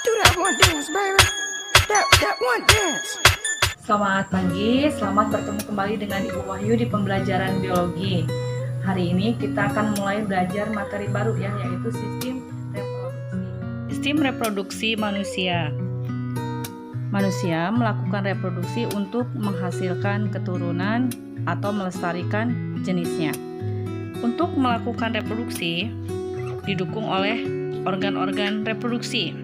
Do that one dance, baby. That one dance. Selamat pagi, selamat bertemu kembali dengan Ibu Wahyu di pembelajaran biologi. Hari ini kita akan mulai belajar materi baru ya, yaitu sistem reproduksi. Sistem reproduksi manusia. Manusia melakukan reproduksi untuk menghasilkan keturunan atau melestarikan jenisnya. Untuk melakukan reproduksi didukung oleh organ-organ reproduksi.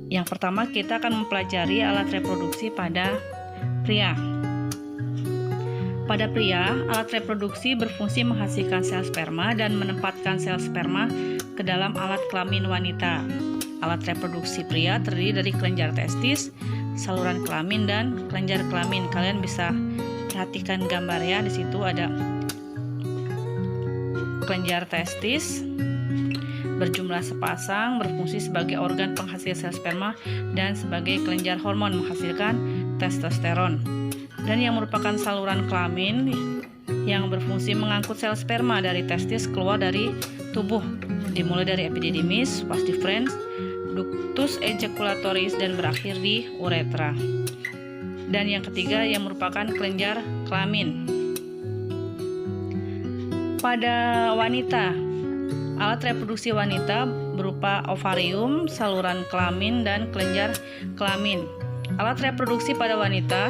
Yang pertama, kita akan mempelajari alat reproduksi pada pria. Pada pria, alat reproduksi berfungsi menghasilkan sel sperma dan menempatkan sel sperma ke dalam alat kelamin wanita. Alat reproduksi pria terdiri dari kelenjar testis, saluran kelamin, dan kelenjar kelamin. Kalian bisa perhatikan gambar ya, di situ ada kelenjar testis berjumlah sepasang, berfungsi sebagai organ penghasil sel sperma dan sebagai kelenjar hormon menghasilkan testosteron. Dan yang merupakan saluran kelamin yang berfungsi mengangkut sel sperma dari testis keluar dari tubuh, dimulai dari epididymis, vas deferens, ductus ejaculatorius dan berakhir di uretra. Dan yang ketiga yang merupakan kelenjar kelamin. Pada wanita, alat reproduksi wanita berupa ovarium, saluran kelamin, dan kelenjar kelamin. Alat reproduksi pada wanita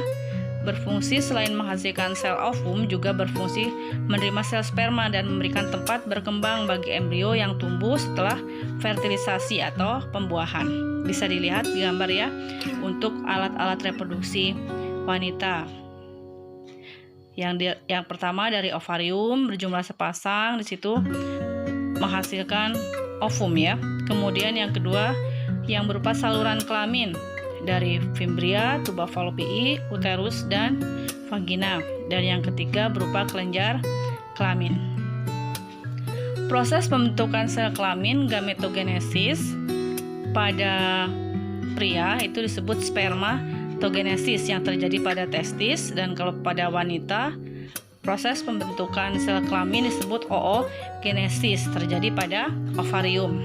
berfungsi selain menghasilkan sel ovum, juga berfungsi menerima sel sperma dan memberikan tempat berkembang bagi embrio yang tumbuh setelah fertilisasi atau pembuahan. Bisa dilihat di gambar ya, untuk alat-alat reproduksi wanita. Yang pertama dari ovarium berjumlah sepasang, di situ menghasilkan ovum ya. Kemudian yang kedua yang berupa saluran kelamin dari fimbria, tuba falopii, uterus, dan vagina. Dan yang ketiga berupa kelenjar kelamin. Proses pembentukan sel kelamin gametogenesis pada pria itu disebut spermatogenesis yang terjadi pada testis, dan kalau pada wanita proses pembentukan sel kelamin disebut oogenesis, terjadi pada ovarium.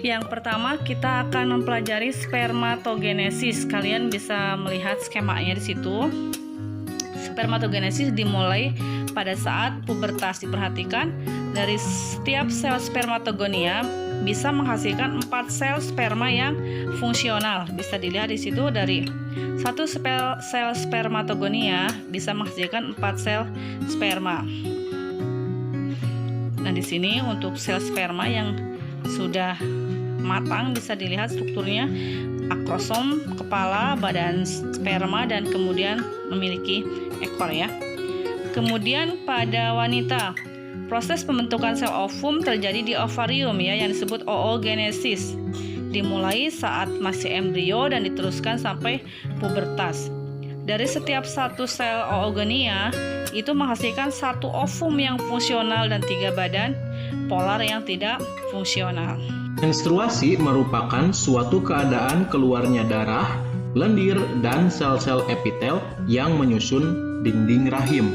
Yang pertama kita akan mempelajari spermatogenesis. Kalian bisa melihat skemanya di situ. Spermatogenesis dimulai pada saat pubertas. Diperhatikan, dari setiap sel spermatogonia bisa menghasilkan 4 sel sperma yang fungsional. Bisa dilihat di situ, dari satu sel spermatogonia bisa menghasilkan 4 sel sperma. Nah, di sini untuk sel sperma yang sudah matang bisa dilihat strukturnya: akrosom, kepala, badan sperma, dan kemudian memiliki ekor ya. Kemudian pada wanita, proses pembentukan sel ovum terjadi di ovarium ya, yang disebut oogenesis. Dimulai saat masih embrio dan diteruskan sampai pubertas. Dari setiap satu sel oogonia itu menghasilkan 1 ovum yang fungsional dan 3 badan polar yang tidak fungsional. Menstruasi merupakan suatu keadaan keluarnya darah, lendir, dan sel-sel epitel yang menyusun dinding rahim.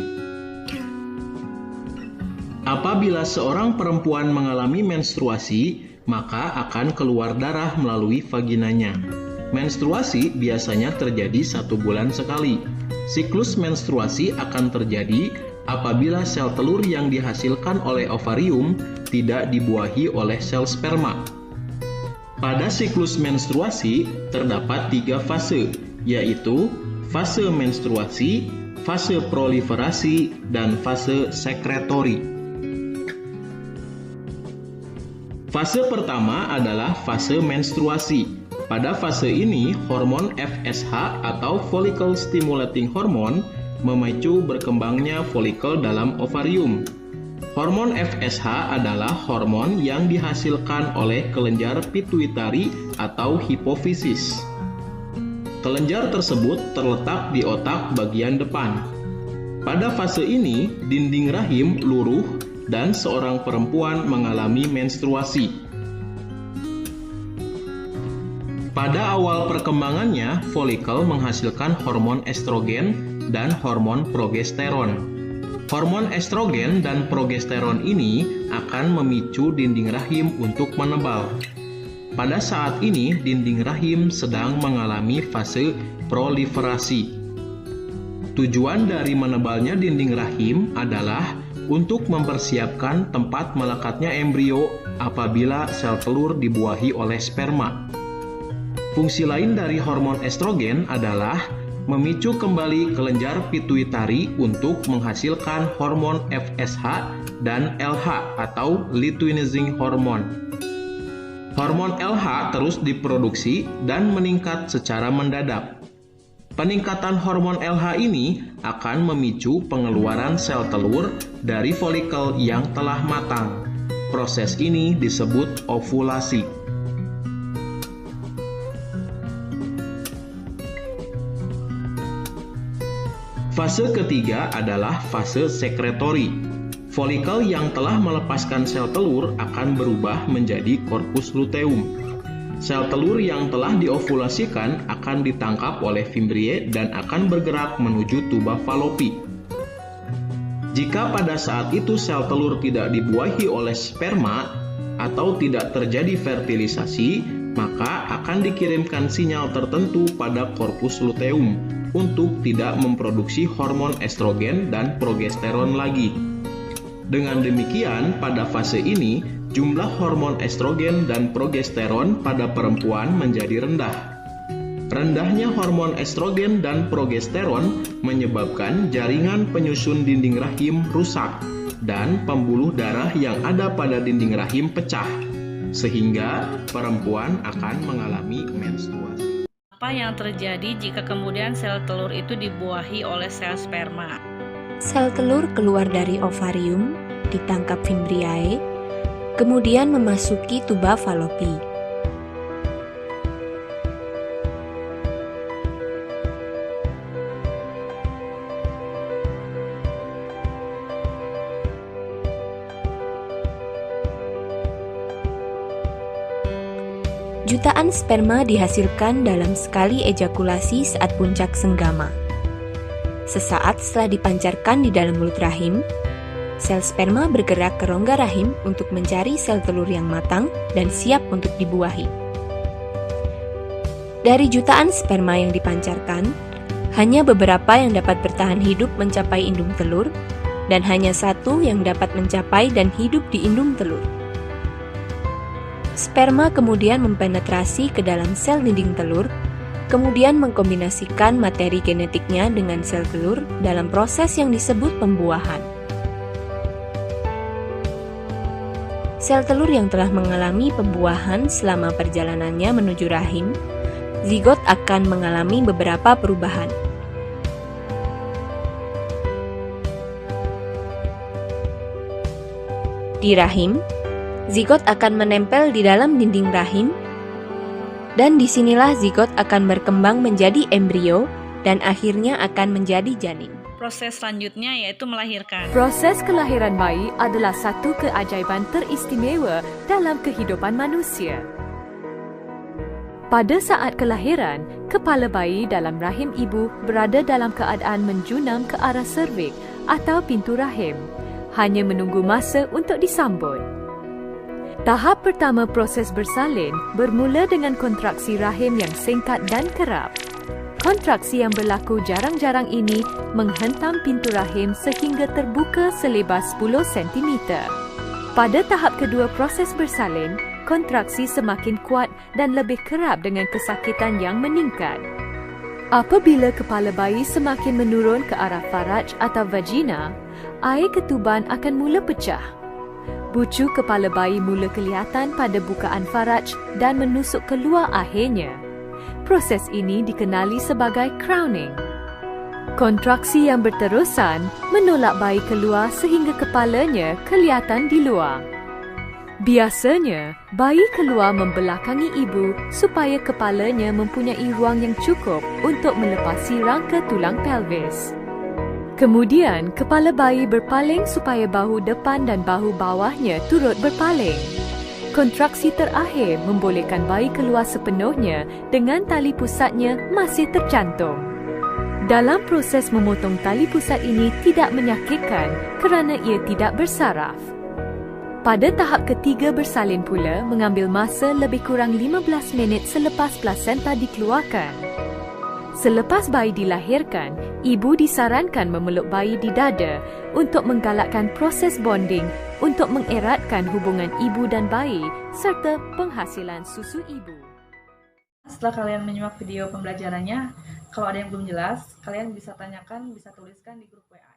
Apabila seorang perempuan mengalami menstruasi, maka akan keluar darah melalui vaginanya. Menstruasi biasanya terjadi 1 bulan sekali. Siklus menstruasi akan terjadi apabila sel telur yang dihasilkan oleh ovarium tidak dibuahi oleh sel sperma. Pada siklus menstruasi terdapat 3 fase, yaitu fase menstruasi, fase proliferasi, dan fase sekretori. Fase pertama adalah fase menstruasi. Pada fase ini, hormon FSH atau follicle stimulating hormone memicu berkembangnya folikel dalam ovarium. Hormon FSH adalah hormon yang dihasilkan oleh kelenjar pituitari atau hipofisis. Kelenjar tersebut terletak di otak bagian depan. Pada fase ini, dinding rahim luruh dan seorang perempuan mengalami menstruasi. Pada awal perkembangannya, folikel menghasilkan hormon estrogen dan hormon progesteron. Hormon estrogen dan progesteron ini akan memicu dinding rahim untuk menebal. pada saat ini dinding rahim sedang mengalami fase proliferasi. Tujuan dari menebalnya dinding rahim adalah untuk mempersiapkan tempat melekatnya embrio apabila sel telur dibuahi oleh sperma. Fungsi lain dari hormon estrogen adalah memicu kembali kelenjar pituitari untuk menghasilkan hormon FSH dan LH atau luteinizing hormone. Hormon LH terus diproduksi dan meningkat secara mendadak. Peningkatan hormon LH ini akan memicu pengeluaran sel telur dari folikel yang telah matang. Proses ini disebut ovulasi. Fase ketiga adalah fase sekretori. Folikel yang telah melepaskan sel telur akan berubah menjadi korpus luteum. Sel telur yang telah diovulasikan akan ditangkap oleh fimbriae dan akan bergerak menuju tuba falopi. Jika pada saat itu sel telur tidak dibuahi oleh sperma atau tidak terjadi fertilisasi, maka akan dikirimkan sinyal tertentu pada korpus luteum untuk tidak memproduksi hormon estrogen dan progesteron lagi. Dengan demikian, pada fase ini, jumlah hormon estrogen dan progesteron pada perempuan menjadi rendah. Rendahnya hormon estrogen dan progesteron menyebabkan jaringan penyusun dinding rahim rusak dan pembuluh darah yang ada pada dinding rahim pecah, sehingga perempuan akan mengalami menstruasi. Apa yang terjadi jika kemudian sel telur itu dibuahi oleh sel sperma? Sel telur keluar dari ovarium, ditangkap fimbriae, kemudian memasuki tuba falopi. Jutaan sperma dihasilkan dalam sekali ejakulasi saat puncak senggama. Sesaat setelah dipancarkan di dalam mulut rahim, sel sperma bergerak ke rongga rahim untuk mencari sel telur yang matang dan siap untuk dibuahi. Dari jutaan sperma yang dipancarkan, hanya beberapa yang dapat bertahan hidup mencapai indung telur, dan hanya satu yang dapat mencapai dan hidup di indung telur. Sperma kemudian mempenetrasi ke dalam sel dinding telur, kemudian mengkombinasikan materi genetiknya dengan sel telur dalam proses yang disebut pembuahan. Sel telur yang telah mengalami pembuahan selama perjalanannya menuju rahim, zigot akan mengalami beberapa perubahan. Di rahim, zigot akan menempel di dalam dinding rahim, dan disinilah zigot akan berkembang menjadi embrio dan akhirnya akan menjadi janin. Proses selanjutnya yaitu melahirkan. Proses kelahiran bayi adalah satu keajaiban teristimewa dalam kehidupan manusia. Pada saat kelahiran, kepala bayi dalam rahim ibu berada dalam keadaan menjunam ke arah serviks atau pintu rahim, hanya menunggu masa untuk disambut. Tahap pertama proses bersalin bermula dengan kontraksi rahim yang singkat dan kerap. Kontraksi yang berlaku jarang-jarang ini menghentam pintu rahim sehingga terbuka selebar 10 cm. Pada tahap kedua proses bersalin, kontraksi semakin kuat dan lebih kerap dengan kesakitan yang meningkat. Apabila kepala bayi semakin menurun ke arah faraj atau vagina, air ketuban akan mula pecah. Bucu kepala bayi mula kelihatan pada bukaan faraj dan menusuk keluar akhirnya. Proses ini dikenali sebagai crowning. Kontraksi yang berterusan menolak bayi keluar sehingga kepalanya kelihatan di luar. Biasanya, bayi keluar membelakangi ibu supaya kepalanya mempunyai ruang yang cukup untuk melepasi rangka tulang pelvis. Kemudian, kepala bayi berpaling supaya bahu depan dan bahu bawahnya turut berpaling. Kontraksi terakhir membolehkan bayi keluar sepenuhnya dengan tali pusatnya masih tercantum. Dalam proses memotong tali pusat ini tidak menyakitkan kerana ia tidak bersaraf. Pada tahap ketiga bersalin pula mengambil masa lebih kurang 15 minit selepas plasenta dikeluarkan. Selepas bayi dilahirkan, ibu disarankan memeluk bayi di dada untuk menggalakkan proses bonding untuk mengeratkan hubungan ibu dan bayi serta penghasilan susu ibu. Setelah kalian menyimak video pembelajarannya, kalau ada yang belum jelas, kalian bisa tanyakan, bisa tuliskan di grup WA.